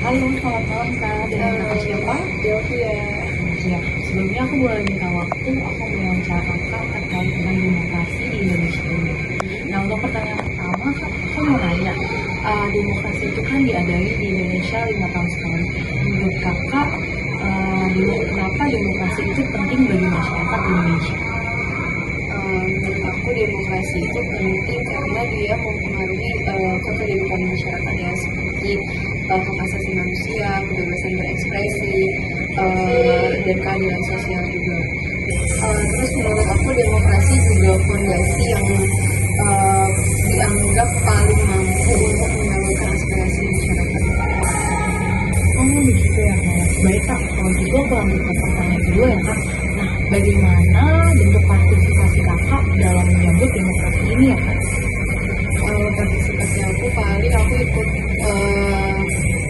Halo, selamat malam Kak. Dengan Kakak siapa? Delvia. Siap. Sebelumnya aku boleh minta waktu, aku mau wawancara Kakak terkait dengan demokrasi di Indonesia ini. Nah, untuk pertanyaan pertama, Kak, aku mau nanya, demokrasi itu kan diadai di Indonesia 5 tahun sekali. Menurut Kakak, kenapa demokrasi itu penting bagi masyarakat Indonesia? Menurut aku demokrasi itu penting karena dia mempengaruhi kehidupan masyarakat ya, seperti hak asasi manusia, kebebasan berekspresi, dan keadilan sosial juga. Terus menurut aku demokrasi juga fondasi yang dianggap paling mampu untuk menyalurkan aspirasi masyarakat. Oh, begitu ya, Kak. Baik, Kak. Kalau gitu aku lanjut ke pertanyaan kedua ya, Kak. Nah, bagaimana bentuk partisipasi Kakak dalam menyambut demokrasi ini ya, Kak? Partisipasi aku paling aku ikut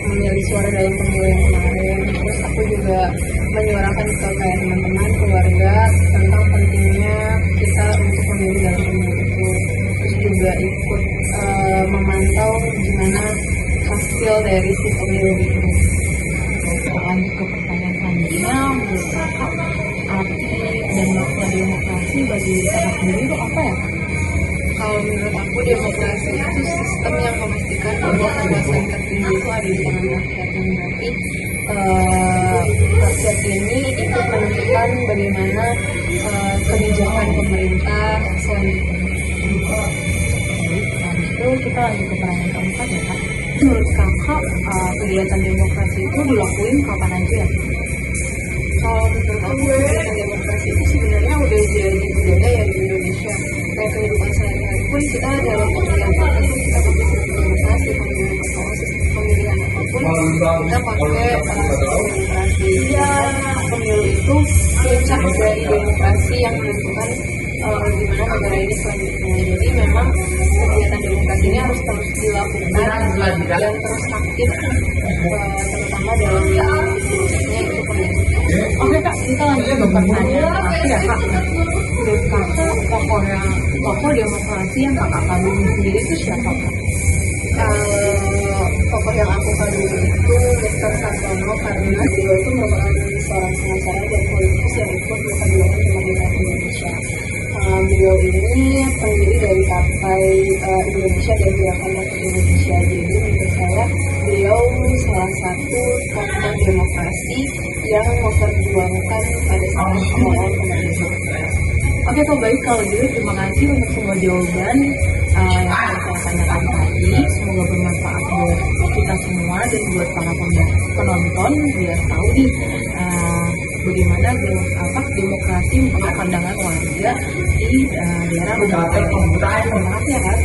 memilih suara dalam pemilu yang kemarin. Terus aku juga menyuarakan ke kayak teman-teman, keluarga tentang pentingnya kita untuk memilih dalam pemilu itu. Terus juga ikut memantau gimana hasil dari si pemilu itu. Lanjut ke pertanyaan selanjutnya, menurut Kakak, arti dan makna demokrasi bagi Kakak sendiri itu apa ya, Kak? Kalau menurut aku demokrasi itu sistem yang memastikan bahwa kekuasaan tertinggi itu ada di tangan rakyat, yang berarti rakyat ini ikut menentukan bagaimana kebijakan pemerintah selanjutnya. Habis itu kita lanjut ke pertanyaan keempat ya, Kak. Menurut Kakak, kegiatan demokrasi itu dilakuin kapan aja ya? Kalau menurut aku kegiatan demokrasi itu sebenarnya udah jadi budaya ya di Indonesia. Kayak kehidupan sehari-hari pun kita dalam pemilihan partai pun kita pakai sistem demokrasi, pemilihan apapun kita pakai sistem demokrasi. Ya, pemilu itu puncak dari demokrasi yang menentukan gimana negara ini selanjutnya. Jadi memang kegiatan demokrasi ini harus terus dilakukan dan terus aktif, terutama dalam puncaknya itu pemilu. Oke, Kak, kita lanjut ke pertanyaan terakhir ya, Kak. Menurut Kakak, tokoh demokrasi yang Kakak kagumi sendiri itu siapa, Kak? Tokoh yang aku kagumi itu Mr. Sartono, karena beliau itu merupakan seorang pengacara dan politikus yang ikut memperjuangkan kemerdekaan Indonesia. Beliau ini pendiri dari Partai Indonesia dan Gerakan Rakyat Indonesia. Jadi menurut saya beliau salah satu tokoh demokrasi yang memperjuangkan pada saat awal kemerdekaan. Oke, Kak, baik. Kalau gitu, terima kasih untuk semua jawaban yang saya tanyakan tadi. Semoga bermanfaat buat kita semua dan buat para penonton biar tahu nih bagaimana demokrasi menurut pandangan warga di daerah Banjarmasin. Terima kasih ya, Kak.